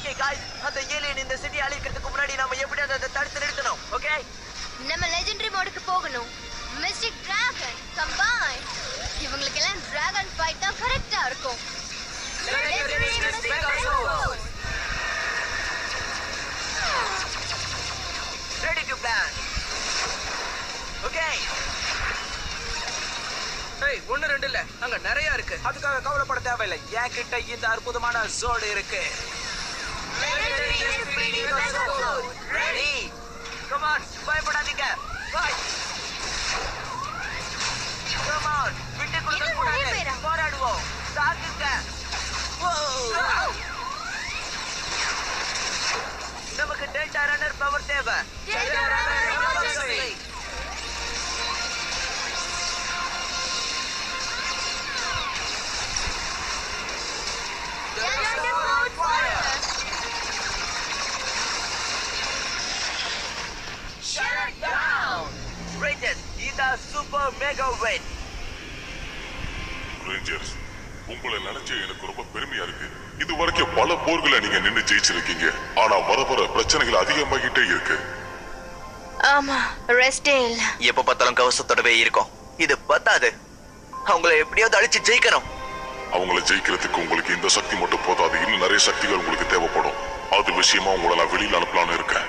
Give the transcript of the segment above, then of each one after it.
Okay guys அந்த alien இந்த city அழிக்கிறதுக்கு முன்னாடி நாம எப்படியாவது அதை தடுத்து நிறுத்தணும். ஓகே நம்ம லெஜெண்டரி மோடுக்கு போகணும். Mystic dragon combine. இவங்களுக்கு எல்லாம் டிராகன் ஃபைட் தான் கரெக்ட்டா இருக்கும். Ready to plan. ஓகே ஏய் ஒன்னு ரெண்டு இல்ல அங்க நிறைய இருக்கு. அதுக்காக கவலைப்பட தேவையில்லை. என்கிட்ட இந்த அற்புதமான ஜோடு இருக்கு. ரெடி கம் ஆன் பயப்படாதீங்க. பை கம் ஆன் விட்டு கொடுக்க கூடாது. போராடுவோம். தாக்குங்க. நமக்கு டெல்டா ரன்னர் பவர் தேவை. Delta runner power super mega wet. Rangers, உங்களை நினைச்சு எனக்கு ரொம்ப பெருமையா இருக்கு. இதுவரைக்கும் பல போர்களை நீங்க நின்னு ஜெயிச்சிருக்கீங்க. ஆனா வர வர பிரச்சனைகள் அதிகமாகிட்டே இருக்கு. ஆமா ரெஸ்ட் இல்ல. எப்ப பார்த்தாலும் கவசத்தோடவே இருக்கும். இது பத்தாது. அவங்கள எப்படியாவது அழிச்சு ஜெயிக்கணும். அவங்கள ஜெயிக்கிறதுக்கு உங்களுக்கு இந்த சக்தி மட்டும் போதாது. இன்னும் நிறைய சக்திகள் உங்களுக்கு தேவைப்படும். அது விஷயமா உங்களை நான் வெளியில அனுப்பலான்னு இருக்கேன்.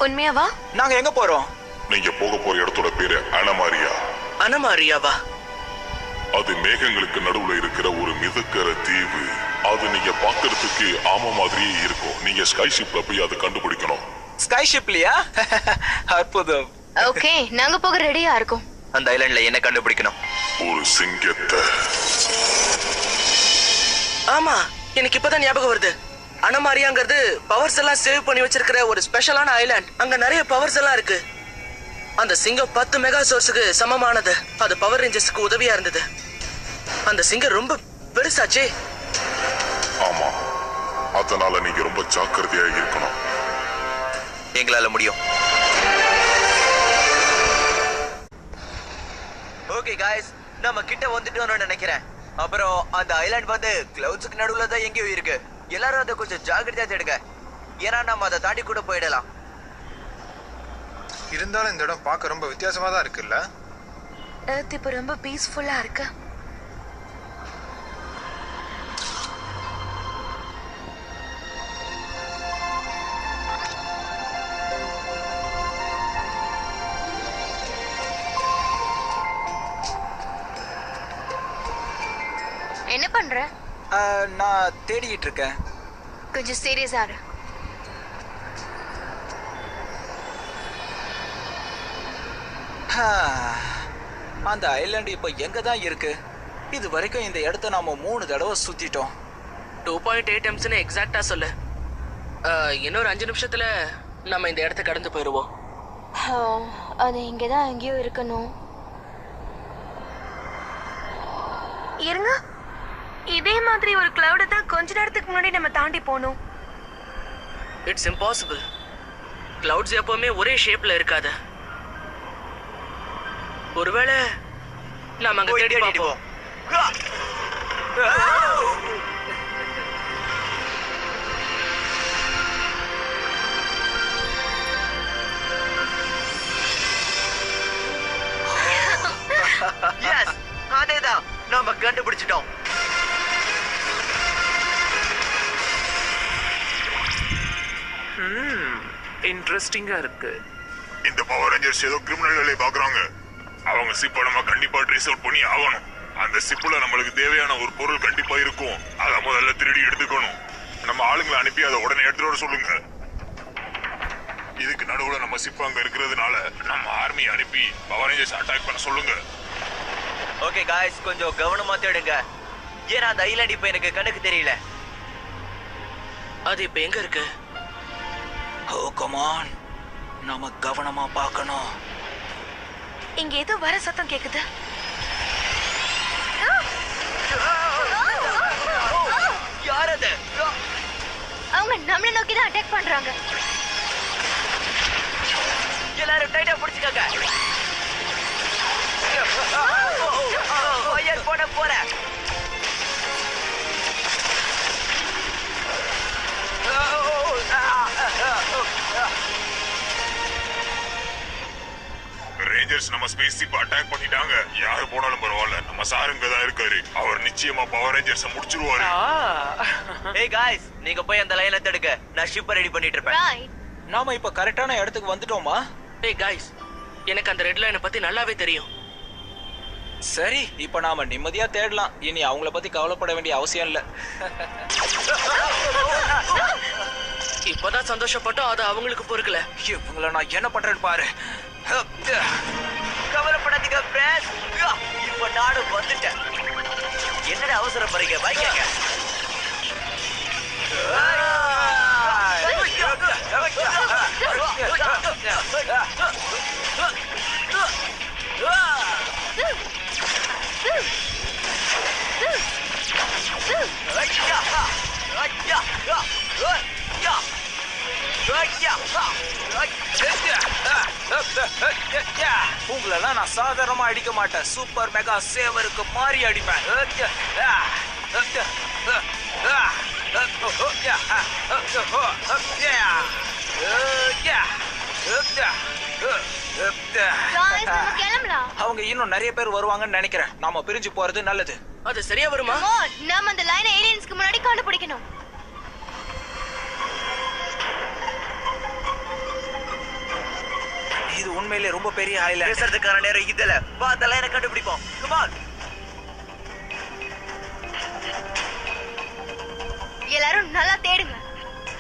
உண்மையாவா? நாங்க எங்க போறோம்? நீங்க போக போற இடத்தோட பேரு அனமாரியா. அனமாரியாவா? அது மேகங்களுக்கு நடுவுல இருக்கிற ஒரு மிதக்கிற தீவு. அது நீங்க பாக்குறதுக்கு ஆம மாதிரியே இருக்கும். நீங்க ஸ்கை ஷிப்ல போய் அதை கண்டுபிடிக்கணும். ஸ்கை ஷிப்லயா? அற்புதம். ஓகே நாங்க போக ரெடியா இருக்கோம். அந்த ஐலண்ட்ல என்ன கண்டுபிடிக்கணும்? ஒரு சிங்கத்தை. ஆமா எனக்கு இப்பதான் ஞாபகம் வருது. அனமாரியாங்கிறது பவர்ஸ் எல்லாம் சேவ் பண்ணி வச்சிருக்கிற ஒரு ஸ்பெஷலான ஐலாண்ட். அங்க நிறைய பவர்ஸ் எல்லாம் இருக்கு. அந்த சிங்கம் 10 மெகா சோர்ஸுக்கு சமமானது. அது பவர் ரேஞ்சர்ஸ்க்கு உதவியா இருந்தது. அந்த சிங்கம் ரொம்ப பெருசாச்சே. ஆமா, அதனால நீங்க ரொம்ப ஜாக்கிரதையா இருக்கணும். எங்களால முடியும். ஓகே गाइस நம்ம கிட்ட வந்துட்டோம்னு நினைக்கிறேன். அப்புறம் அந்த ஐலாண்ட் வந்து கிளவுட்ஸ்க்கு நடுவுல தான் எங்கேயோ இருக்கு. எல்லாரும் அதை கொஞ்சம் ஜாக்கிரதையா தேடுங்க. ஏன்னா நம்ம அதை தாண்டி கூட போயிடலாம். இருந்தாலும் இந்த இடம் பார்க்க ரொம்ப வித்தியாசமா தான் இருக்குல்ல. எர்த் இப்ப ரொம்ப பீஸ்ஃபுல்லா இருக்கு. என்ன பண்ற? நான் தேடிட்டு இருக்கேன். கொஞ்சம் சீரியஸா இரு. அந்த ஐலாண்ட் இப்ப எங்க தான் இருக்கு? இது வரைக்கும் இந்த இடத்த நாம 3 தடவை சுத்திட்டோம். 2.8 எம்ஸ்னு எக்ஸாக்டா சொல்லு. இன்னொரு 5 நிமிஷத்துல நம்ம இந்த இடத்த கடந்து போயிருவோம். அது இங்கதான் எங்கேயோ இருக்கணும். இருங்க, இதே மாதிரி ஒரு கிளவுட தான் கொஞ்ச நேரத்துக்கு முன்னாடி நம்ம தாண்டி போனோம். It's impossible. கிளவுட்ஸ் எப்பவுமே ஒரே ஷேப்ல இருக்காது. ஒருவேளை நாம அங்க தேடி பார்ப்போம். எஸ், அதேதான். நாம கண்டுபிடிச்சிட்டோம். இன்ட்ரெஸ்டிங்கா இருக்கு. இந்த பவர் ரேஞ்சர்ஸ் ஏதோ கிரிமினல்களை பாக்குறாங்க. அவங்க சிப்பை நம்ம கண்டிப்பா ட்ரேஸ் அவுட் பண்ணி ஆகணும். அந்த சிப்புல நம்மளுக்கு தேவையான ஒரு பொருள் கண்டிப்பா இருக்கும். அதை முதல்ல திருடி எடுத்துக்கணும். நம்ம ஆளுங்களை அனுப்பி அதை உடனே எடுத்துட்டு வர சொல்லுங்க. இதுக்கு நடுவுல நம்ம சிப்பு அங்க இருக்கிறதுனால நம்ம ஆர்மி அனுப்பி பவர் ரேஞ்சர்ஸ் அட்டாக் பண்ண சொல்லுங்க. ஓகே गाइस கொஞ்சம் கவனமா தேடுங்க. ஏன்னா அந்த ஐலாண்ட் இப்ப எனக்கு கண்ணுக்கு தெரியல. அது இப்ப எங்க இருக்கு? ஓ கம் ஆன், நாம கவனமா பார்க்கணும். இங்க ஏதோ வர சத்தம் கேக்குது. யார் அது? அவங்க நம்மள நோக்கி தான் அட்டாக் பண்றாங்க. எல்லாரும் டைட்டா பிடிச்சுக்கங்க. ஃபயர் போட போறேன். அவெஞ்சர்ஸ் நம்ம ஸ்பேஸ் ஷிப் அட்டாக் பண்ணிட்டாங்க. யாரு போனாலும் பரவாயில்ல, நம்ம சார் இங்க தான் இருக்காரு. அவர் நிச்சயமா பவர் ரேஞ்சர்ஸ் முடிச்சிருவாரு. ஏய் गाइस, நீங்க போய் அந்த லைனை தடுங்க. நான் ஷிப்பை ரெடி பண்ணிட்டு இருப்பேன். ரைட். நாம இப்ப கரெக்டான இடத்துக்கு வந்துட்டோமா? டேய் காய்ஸ், எனக்கு அந்த ரெட் லைனை பத்தி நல்லாவே தெரியும். சரி, இப்ப நாம நிம்மதியா தேடலாம். இனி அவங்கள பத்தி கவலைப்பட வேண்டிய அவசியம் இல்ல. இப்பதான் சந்தோஷப்பட்டோம், அது அவங்களுக்கு பொறுக்கல. இவங்கள நான் என்ன பண்றேன்னு பாரு. கவலைப்படாதீங்க ஃப்ரெண்ட்ஸ். இப்ப நானும் வந்துட்டேன். என்னடா அவசரப்படுறீங்க? வைக்கங்க. உங்களெல்லாம் நான் சாதாரணமா அடிக்க மாட்டேன். சூப்பர் மெகா சேவருக்கு மாறி அடிப்பேன். Guys, நம்ம கிளம்பலாம். அவங்க இன்னும் நிறைய பேர் வருவாங்கன்னு நினைக்கிறேன். நாம பிரிஞ்சு போறது நல்லது. அது சரியா வருமா? Come on, நாம அந்த லைனை ஏலியன்ஸ்க்கு முன்னாடி கண்டுபிடிக்கணும். இது உண்மையிலே ரொம்ப பெரிய ஐலாண்ட். பேசுறதுக்கான நேரம் இதுல. வா அந்த லைனை கண்டுபிடிப்போம். Come on. எல்லாரும் நல்லா தேடுங்க.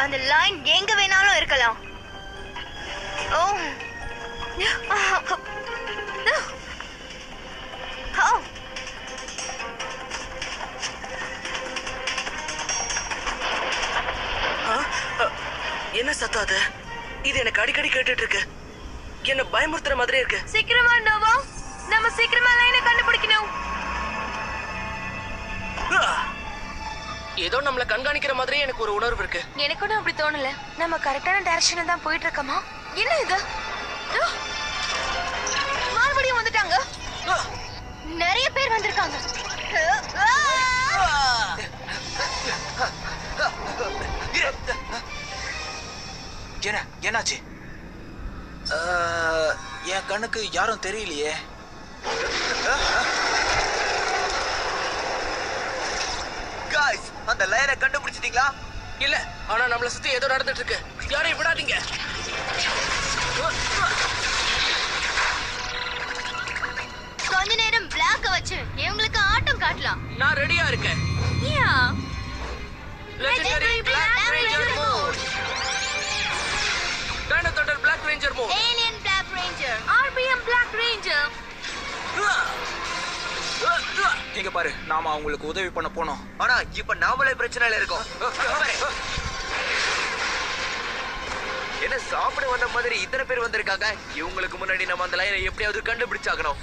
அந்த லைன் எங்க வேணாலும் இருக்கலாம். ஓ. என்ன சத்தம் அது? இது எனக்கு அடிக்கடி கேட்டுட்டு இருக்கு. என்ன பயமுறுத்துற மாதிரி இருக்கு. சீக்கிரமா நோவா, நம்ம சீக்கிரமா லைனை கண்டுபிடிக்கணும். ஏதோ நம்மள கண்காணிக்கிற மாதிரி எனக்கு ஒரு உணர்வு இருக்கு. எனக்கு கூட அப்படி தோணல. நம்ம கரெக்டான டைரக்ஷன்ல தான் போயிட்டு இருக்கோமா? என்ன இது? மறுபடியும் வந்துட்டாங்க. நிறைய பேர் வந்திருக்காங்க. என்னாச்சு? என் கண்ணுக்கு யாரும் தெரியலையே. Guys, அந்த லைனை கண்டுபிடிச்சிட்டீங்களா? இல்ல, ஆனா நம்மள சுத்தி ஏதோ நடந்துட்டு இருக்கு. யாரையும் விடாதீங்க. கொஞ்ச நேரம் பிளாக்க வச்சு இவங்களுக்கு ஆட்டம் காட்டலாம். நான் ரெடியா இருக்கேன். Legendary Black Ranger mode. Dino Thunder Black Ranger mode. Alien Black Ranger, RPM Black Ranger. இங்க பாரு, நாம அவங்களுக்கு உதவி பண்ண போனோம். ஆனா இப்ப நாமளே பிரச்சனையில இருக்கோம். என்ன சாப்பிட வந்த மாதிரி இத்தனை பேர் வந்திருக்காங்க. இவங்களுக்கு முன்னாடி நம்ம அந்த லைனை எப்படியாவது கண்டுபிடிச்சாகணும்.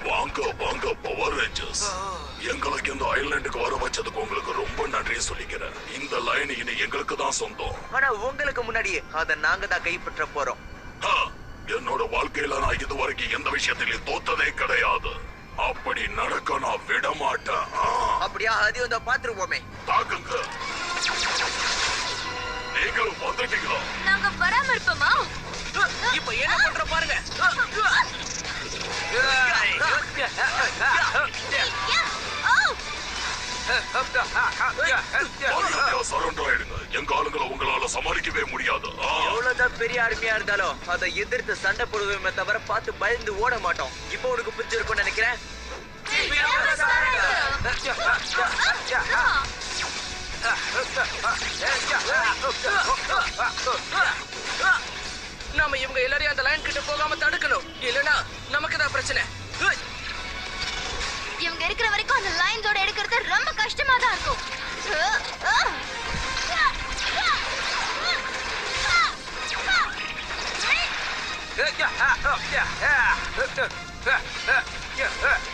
வாங்க வாங்க பவர் ரேஞ்சர்ஸ். எங்களுக்கு இந்த ஐலாண்டுக்கு வர வச்சதுக்கு உங்களுக்கு ரொம்ப நன்றி சொல்லிக்கிறேன். இந்த லைன் இனி எங்களுக்கு தான் சொந்தம். ஆனா உங்களுக்கு முன்னாடியே அதை நாங்க தான் கைப்பற்ற போறோம். என்னோட வாழ்க்கையில நான் இது வரைக்கும் எந்த விஷயத்திலும் தோத்ததே கிடையாது. அப்படி நடக்க நான் விட மாட்டேன். அப்படியா? அது வந்து பாத்துருவோமே. தாக்குங்க. நீங்களும் வந்துட்டீங்களா? நாங்க வராம இருப்போமா? இப்ப என்ன பண்ற பாருங்க. எங்க ஆளுங்களை உங்களால சமாளிக்கவே முடியாது. எவ்வளவுதான் பெரிய ஆர்மியா இருந்தாலும் அதை எதிர்த்து சண்டை போடுவோமே தவிர பார்த்து பயந்து ஓட மாட்டோம். இப்போ உனக்கு புரிஞ்சிருக்கும்னு நினைக்கிறேன். நாம இவங்க எல்லாரையும் அந்த லைன் கிட்ட போகாம தடுக்கணும். இல்லனா நமக்கு தான் பிரச்சனை. இவங்க இருக்கிற வரைக்கும் அந்த லைன்ஸோட எடுக்கிறது ரொம்ப கஷ்டமா தான் இருக்கும்.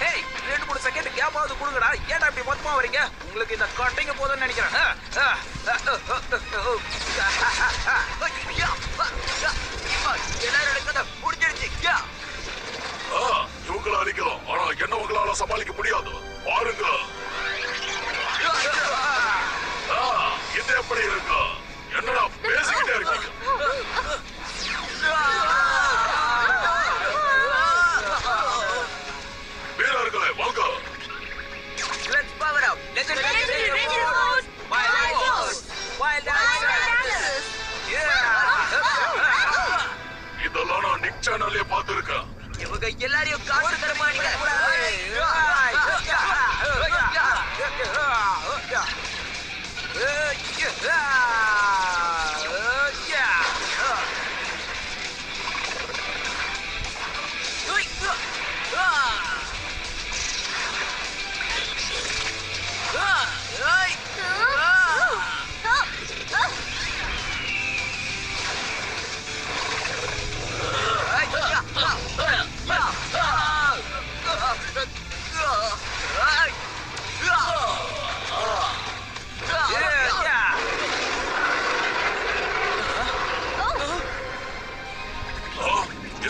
Hey, 2-3 செகண்ட் கேப்பாவது கொடுங்கடா. ஏன்டா இப்படி மொத்தமா வரீங்க? உங்களுக்கு இந்த கட்டிங்க போதும்னு நினைக்கிறேன். எல்லாரும் கதை முடிஞ்சிருச்சு. இவங்களை அழிக்கலாம், ஆனா என்ன உங்களால சமாளிக்க முடியாது. பாருங்க, இது எப்படி இருக்கு? என்னடா பேசிக்கிட்டே இருக்கீங்க? Legendary Remote. Wild Horse. Wild Horse. இதெல்லாம் நான் நிக் சேனல்லே பார்த்திருக்கேன். இவங்க எல்லாரையும் காசு தரமாட்டீங்க.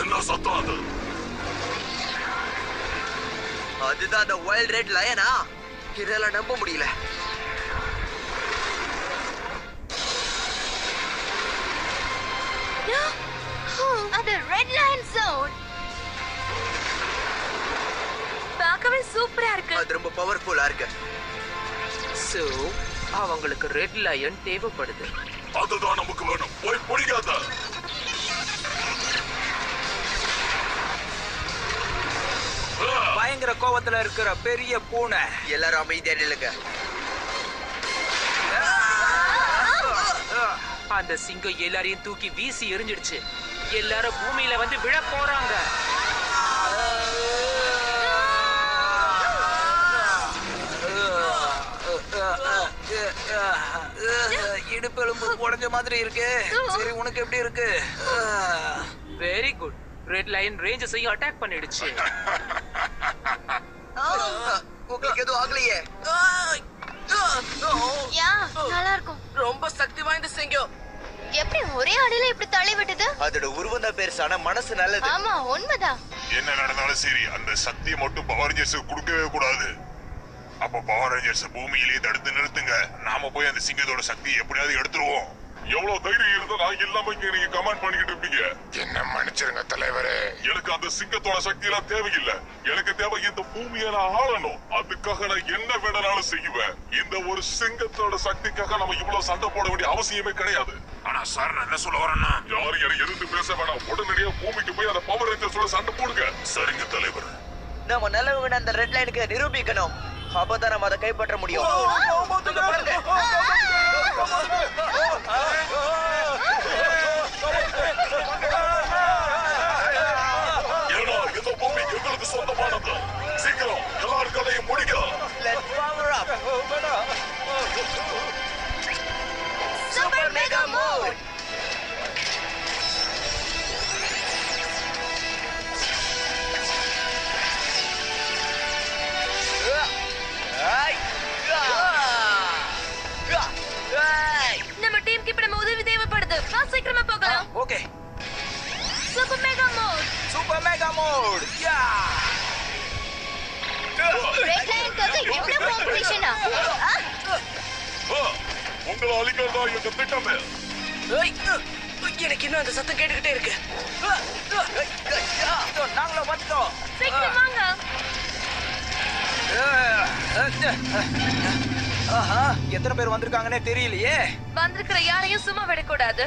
என்ன சத்தம் அது? அதுதான் அந்த வைல்ட் ரெட் லயனா? இதெல்லாம் நம்ப முடியல. அது ரெட் லயன் சவுண்ட். பார்க்கவே சூப்பரா இருக்கு. அது ரொம்ப பவர்ஃபுல்லா இருக்கு. சோ அவங்களுக்கு ரெட் லயன் தேவைப்படுது. அதுதான் நமக்கு வேணும். போய் பிடிக்காத. பயங்கர கோவத்துல இருக்கிற பெரிய பூனை. எல்லாரும் அமைதியா நில்லுங்க. அந்த சிங்கம் எல்லாரையும் தூக்கி வீசி எறிஞ்சிடுச்சு. எல்லாரும் பூமியில வந்து விழ போறாங்க. இடுப்பெலும்பு உடைஞ்ச மாதிரி இருக்கு. சரி, உனக்கு எப்படி இருக்கு? Very good. ரெட் லயன் ரேஞ்சஸையும் அட்டாக் பண்ணிடுச்சு. உங்களுக்கு எதுவும் ஆகலையே? யா, நல்லா இருக்கும். ரொம்ப சக்தி வாய்ந்த சிங்கம். எப்படி ஒரே அடியில இப்படி தள்ளி விட்டது? அதோட உருவம் தான் பெருசு, ஆனா மனசு நல்லது. ஆமா, உண்மைதான். என்ன நடந்தாலும் சரி, அந்த சக்தியை மட்டும் பவர் ரேஞ்சர்ஸ் கொடுக்கவே கூடாது. அப்ப பவர் ரேஞ்சர்ஸ் பூமியிலேயே தடுத்து நிறுத்துங்க. நாம போய் அந்த சிங்கத்தோட சக்தியை எப்படியாவது எடுத்துருவோம். எவ்வளவு தைரியம் இருந்தா நான் இல்லாம இங்க நீங்க கமெண்ட் பண்ணிக்கிட்டு இருப்பீங்க. என்ன மன்னிச்சிருங்க தலைவரே. எனக்கு அந்த சிங்கத்தோட சக்தி எல்லாம் தேவையில்லை. எனக்கு தேவை இந்த பூமியை நான் ஆளணும். அதுக்காக நான் என்ன வேணாலும் செய்வேன். இந்த ஒரு சிங்கத்தோட சக்திக்காக நம்ம இவ்வளவு சண்டை போட வேண்டிய அவசியமே கிடையாது. ஆனா சார், நான் என்ன சொல்ல வரேன்னா, யாரும் எனக்கு எதிர்த்து பேச வேணாம். உடனடியா பூமிக்கு போய் அந்த பவர் ரேஞ்சர்ஸோட சண்டை போடுங்க. சரிங்க தலைவர். நம்ம நல்லவங்க அந்த ரெட் லைனுக்கு நிரூபிக்கணும். அப்பதான் நம்ம அதை கைப்பற்ற முடியும். பாருங்க. ஏன்னா இந்த பூமி எங்களுக்கு சொந்தமானது. சீக்கிரம் எல்லாரும் கதையும் முடிக்கலாம். Let's power up. Super Mega Mode. நம்ம டீமுக்கு இப்ப நம்ம உதவி தேவைப்படுது. வா, சீக்கிரமா போகலாம். Okay. Super mega mode. Super mega mode. Ya. Red லைனுக்காக இவ்வளவு காம்படிஷனா? உங்களை அழிக்கிறதா எங்க திட்டமே. எனக்கு இன்னும் அந்த சத்தம் கேட்டுக்கிட்டே இருக்கு. நாங்களும் வந்துட்டோம். சீக்கிரம் வாங்க. ஆஹா, எத்தனை பேர் வந்திருக்காங்கன்னே தெரியலையே. வந்திருக்கிற யாரையும் சும்மா விடக்கூடாது.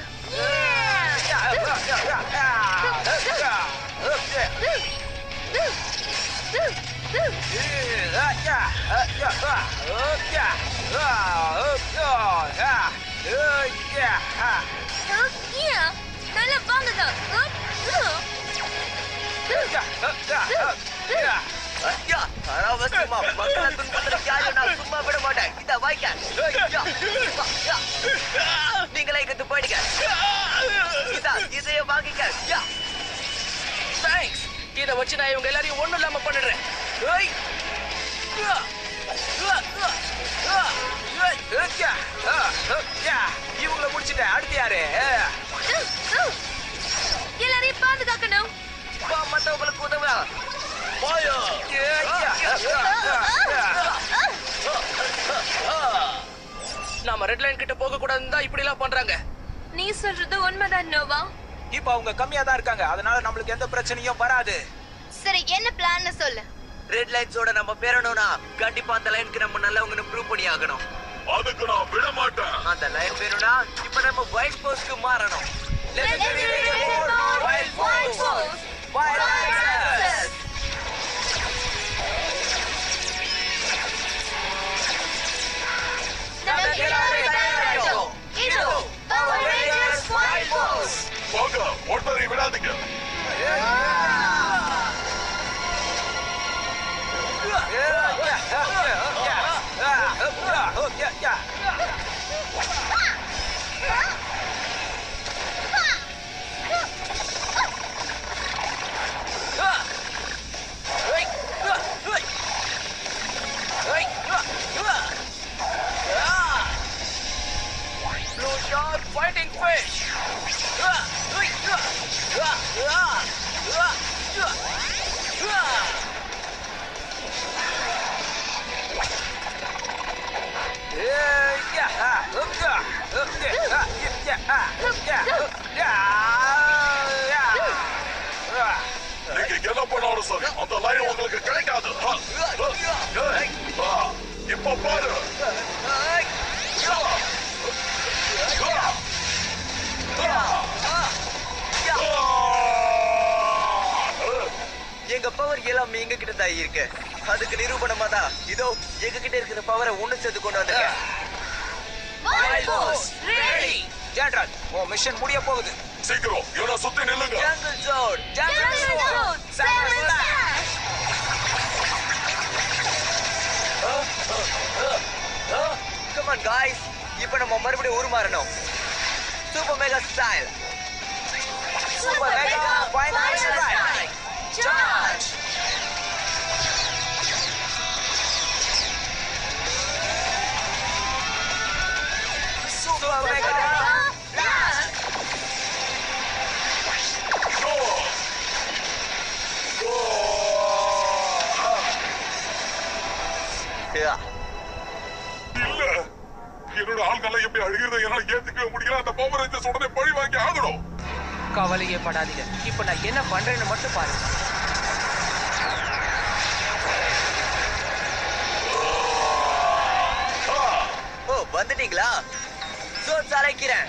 நல்லா வாங்குங்க. அனாவசியமா மக்களை துன்புறுத்துற யாரையும் நான் சும்மா விட மாட்டேன். இத வாய்க்க. நீங்களே இங்கிட்டு போயிடுங்க. இதைய வாங்கிக்க. தேங்க்ஸ். இதை வச்சு நான் இவங்க எல்லாரையும் ஒண்ணும் இல்லாம பண்ணிடுறேன். இவங்கள முடிச்சிட்டேன். அடுத்து யாரு? எல்லாரையும் பாதுகாக்கணும். மத்தவங்களுக்கு உதவ. நாம ரெட் லைன் கிட்ட போக கூடாதுன்னு தான் இப்படி எல்லாம் பண்றாங்க. நீ சொல்றது உண்மைதான் நோவா. இப்ப அவங்க கம்மியா தான் இருக்காங்க. அதனால நம்மளுக்கு எந்த பிரச்சனையும் வராது. சரி, என்ன பிளான் சொல்லு. ரெட் லைன்ஸோட நம்ம பேரணும்னா கண்டிப்பா அந்த லைனுக்கு நம்ம நல்லவங்கன்னு ப்ரூவ் பண்ணி ஆகணும். அதுக்கு நான் விட மாட்டேன். அந்த லைன் வேணும்னா இப்ப நம்ம வைல்ட் ஃபோர்ஸ்க்கு மாறணும். போங்க, ஒட்டரை விடாதீங்க. Blue shark fighting fish. நீங்க என்ன பண்ணாலும் சரி அந்த லைன் உங்களுக்கு கிடைக்காது. இப்ப பாரு. எங்க பவர் எல்லாம் எங்க கிட்ட தான் இருக்கு. அதுக்கு நிரூபணமா தான் இதோ எங்க கிட்ட இருக்கிற பவரை ஒண்ணு சேர்த்து கொண்டு வந்திருக்கேன். ஜெனரல், உன் மிஷன் முடிய போகுது. சீக்கிரம் இவனை சுத்தி நில்லுங்க. Jungle zone, Come on guys, இப்போ நம்ம மறுபடியும் உருமாறணும். Super mega style. Super mega final strike. Charge. Super mega blast. இல்ல, என்னோட ஆள்கள் எப்படி அழுகிறத என்னால ஏத்துக்கவே முடியல. அந்த பவர் ரேஞ்சர்ஸ் உடனே பழி வாங்கி ஆகணும். கவலையே படாதீங்க. இப்ப நான் என்ன பண்றேன்னு மட்டும் பாருங்க. ஓ, வந்துட்டீங்களா? ஜோன் அழைக்கிறேன்.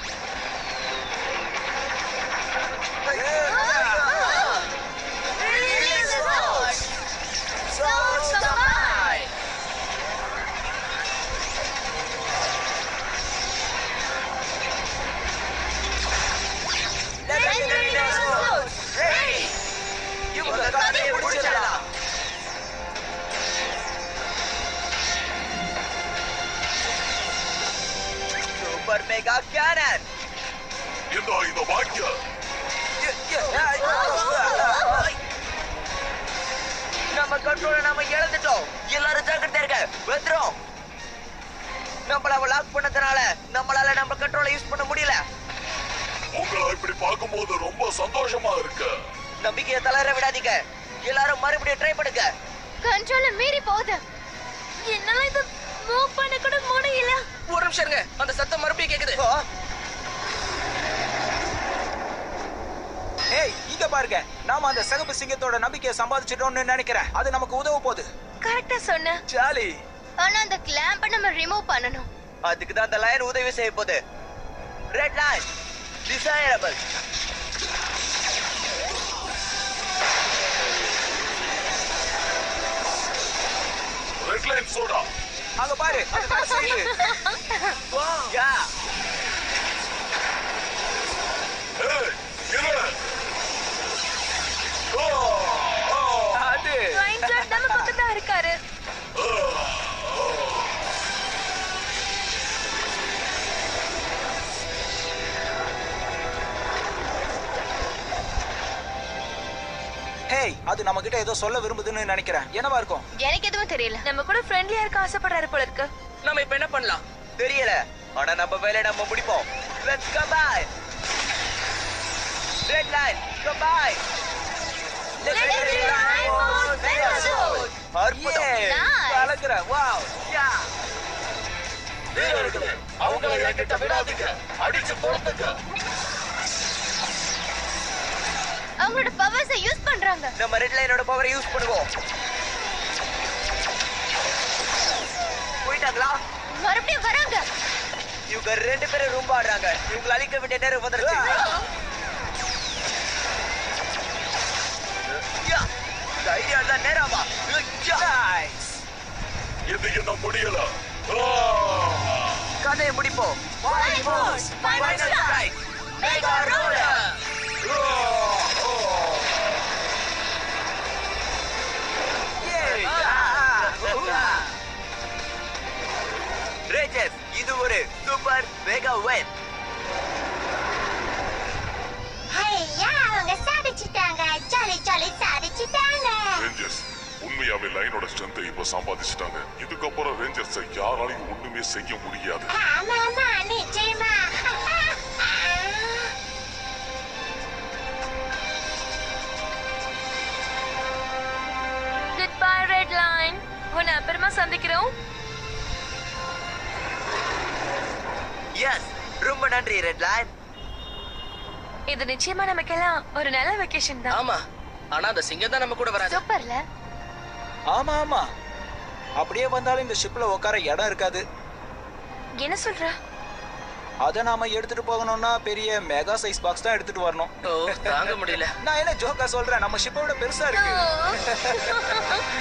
இவங்க கதையை முடிச்சிடலாம். Super mega cannon. இந்த வாக்கிய நம்ம கண்ட்ரோல நாம இழந்துட்டோம். எல்லாரும் ஜாக்கிரதையா இருக்க. வந்துரும். நம்மள லாக் பண்ணதுனால நம்மளால நம்ம கண்ட்ரோலை யூஸ் பண்ண முடியல. உங்களை இப்படி பார்க்கும்போது ரொம்ப சந்தோஷமா இருக்கு. நம்பிக்கையை தளர விடாதீங்க. எல்லாரும் மறுபடியும் ட்ரை பண்ணுங்க. கண்ட்ரோல மீறி போகுது. என்னால இது மூவ் பண்ண கூட முடியல. ஒரு நிமிஷம் இருங்க, அந்த சத்தம் மறுபடியும் கேக்குது. ஏய், இங்க பாருங்க. நாம அந்த சிகப்பு சிங்கத்தோட நம்பிக்கையை சம்பாதிச்சிட்டோம்னு நினைக்கிறேன். அது நமக்கு உதவ போகுது. கரெக்டா சொன்ன. ஜாலி. ஆனா அந்த கிளாம்ப நம்ம ரிமூவ் பண்ணனும். அதுக்கு தான் அந்த லைன் உதவி செய்ய போகுது. Red line desirable. Red line soda. அங்க பாரு, அது வேலை செய்யுது. யா. ஏய், இரு. அது ரைன்ஜர் நம்ம பக்கத்துல தான் இருக்காரு. ஹேய், அது நம்ம கிட்ட ஏதோ சொல்ல விரும்புதுன்னு நினைக்கிறேன். என்னவா இருக்கும்? எனக்கு எதுவும் தெரியல. நம்ம கூட ஃப்ரெண்ட்லியா இருக்க ஆசைப்படுறாரு போல இருக்கு. நம்ம இப்ப என்ன பண்ணலாம்? தெரியல. ஆனா நம்ம வேலை நம்ம முடிப்போம். Let's come by. Red line, come by. Legendary Mode Megazord. அற்புதம். Nice. கலக்குற. வாவ். யா. வீரர்களே, அவங்களை என்கிட்ட விடாதீங்க. அடிச்சு போடுங்க. அவங்களோட பவர்ஸை யூஸ் பண்றாங்க. நம்ம ரெட் லைனோட பவரை யூஸ் பண்ணுவோம். இவங்க 2 பேரும் ரொம்ப ஆடுறாங்க. இவங்களை அழிக்க வேண்டிய நேரம் வந்துருச்சு. ஐடியா தான் நேராமா. இது என்ன முடியல. கதையை முடிப்போம். Final strike. Mega roller. Rangers, இது ஒரு சூப்பர் மெகா வென். ஐயா, அவங்க சாதிச்சிட்டாங்க. ஜாலி ஜாலி சாதிச்சிட்டாங்க. ரேஞ்சர்ஸ் உண்மையாவே லைனோட ஸ்ட்ரென்த்தை இப்ப சம்பாதிச்சிட்டாங்க. இதுக்கப்புறம் ரேஞ்சர்ஸ் யாராலையும் ஒண்ணுமே செய்ய முடியாது. ஆமா ஆமா, நிச்சயமா. Goodbye, Red Line. உன்னை அப்புறமா சந்திக்கிறோம். எஸ், ரொம்ப நன்றி ரெட் லைன். இது நிச்சயமா நமக்கெல்லாம் ஒரு நல்ல வெக்கேஷன் தான். ஆமா, ஆனா அந்த சிங்கம் தான் நம்ம கூட வராது. சூப்பர்ல. ஆமா ஆமா, அப்படியே வந்தாலும் இந்த ஷிப்ல உட்கார இடம் இருக்காது. என்ன சொல்ற? அதை நாம எடுத்துட்டு போகணும்னா பெரிய மெகா சைஸ் பாக்ஸ் தான் எடுத்துட்டு வரணும். ஓ, தாங்க முடியல. நான் என்ன ஜோக்கா சொல்றேன், நம்ம ஷிப்பை விட பெருசா இருக்கு.